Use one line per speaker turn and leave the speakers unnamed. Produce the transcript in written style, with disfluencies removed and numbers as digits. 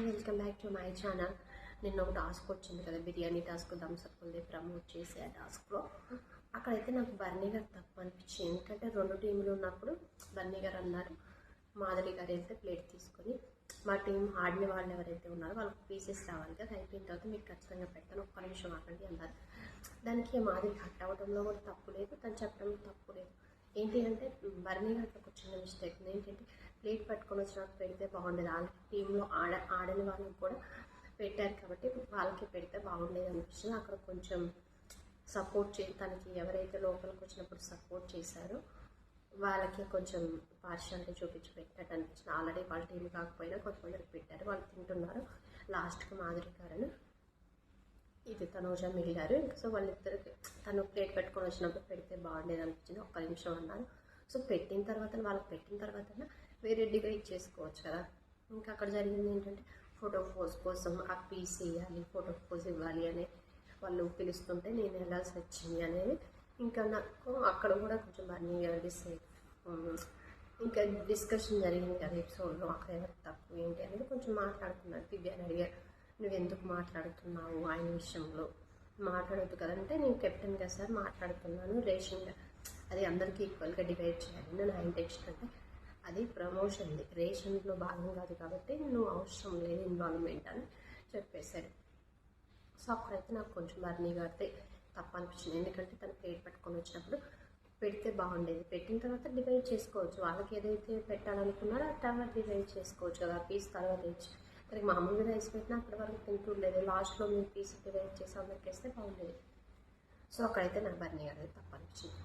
Welcome back to my channel. నిన్న ఒక task వచ్చింది కదా, బిర్యానీ టాస్క్, థమ్స్అప్ది ప్రమోట్ చేసి ఆ టాస్క్లో అక్కడైతే నాకు బర్నీ గారు తప్పు అనిపించింది. ఎందుకంటే రెండు టీంలు ఉన్నప్పుడు బర్నీ గారు అన్నారు, మాధురి గారు అయితే ప్లేట్ తీసుకొని మా టీం ఆడిన వాళ్ళు ఎవరైతే ఉన్నారో వాళ్ళకి పీసెస్ రావాలి కదా, అయిపోయిన తర్వాత మీకు ఖచ్చితంగా పెడతాను, ఒక్క నిమిషం ఆగండి అన్నారు. దానికి మాధురి కట్ అవ్వడంలో కూడా తప్పు లేదు, తను చెప్పడంలో తప్పు లేదు. ఏంటి అంటే బర్నీ గారికి ఒక చిన్న మిస్టేక్ ఏంటంటే ప్లేట్ పట్టుకొని వచ్చినప్పుడు పెడితే బాగుండేది. వాళ్ళకి టీంలో ఆడని వాళ్ళకి కూడా పెట్టారు కాబట్టి వాళ్ళకి పెడితే బాగుండేది అనిపిస్తుంది. అక్కడ కొంచెం సపోర్ట్ తనకి ఎవరైతే లోపలికి వచ్చినప్పుడు సపోర్ట్ చేశారో వాళ్ళకి కొంచెం పార్షాలిటీ చూపించి పెట్టినట్టు అనిపించింది. ఆల్రెడీ వాళ్ళ టీం కాకపోయినా కొంతమందికి పెట్టారు, వాళ్ళు తింటున్నారు. లాస్ట్కి మాధురి గారు ఇది తనూజ మిగిలారు. సో వాళ్ళిద్దరికి తను ప్లేట్ పెట్టుకొని వచ్చినప్పుడు పెడితే బాగుండేది అనిపించింది. ఒక్క నిమిషం అన్నారు. సో పెట్టిన తర్వాత వాళ్ళకి పెట్టిన తర్వాత వేరే డివైడ్ చేసుకోవచ్చు కదా. ఇంకా అక్కడ జరిగింది ఏంటంటే ఫోటో పోజ్ కోసం ఆ పీస్ వేయాలి, ఫోటో పోజ్ ఇవ్వాలి అని వాళ్ళు పిలుస్తుంటే నేను వెళ్ళాల్సి వచ్చింది అనేది. ఇంకా నాకు అక్కడ కూడా కొంచెం బర్నీ ఇంకా డిస్కషన్ జరిగింది కదా ఎపిసోడ్లో, అక్కడ ఎవరికి తప్పు ఏంటి అనేది కొంచెం మాట్లాడుకున్నాను. దివ్యాని అడిగారు, నువ్వు ఎందుకు మాట్లాడుతున్నావు ఆయన విషయంలో, మాట్లాడొద్దు కదంటే నేను కెప్టెన్ కదా సార్ మాట్లాడుతున్నాను, రేషన్ అది అందరికీ ఈక్వల్గా డివైడ్ చేయాలి నా ఇంటెన్షన్. అంటే అది ప్రమోషన్ది, రేషన్లో భాగం కాదు కాబట్టి నువ్వు అవసరం లేదు ఇన్వాల్వ్మెంట్ అని చెప్పేశారు. సో అప్పుడైతే నాకు కొంచెం బర్నీ గారితే తప్పు అనిపించింది. ఎందుకంటే తను ప్లేట్ పట్టుకొని వచ్చినప్పుడు పెడితే బాగుండేది, పెట్టిన తర్వాత డివైడ్ చేసుకోవచ్చు. వాళ్ళకి ఏదైతే పెట్టాలనుకున్నారో ఆ తర్వాత డివైడ్ చేసుకోవచ్చు కదా, పీస్ తర్వాత ఇచ్చి. దానికి మామూలుగా రైస్ పెట్టినా అప్పటి వరకు తింటుండేది, లాస్ట్లో మీ పీస్ డివైడ్ చేసి అందరికి వేస్తే బాగుండేది. సో అక్కడైతే నాకు బర్నీ గారు తప్పు అనిపించింది.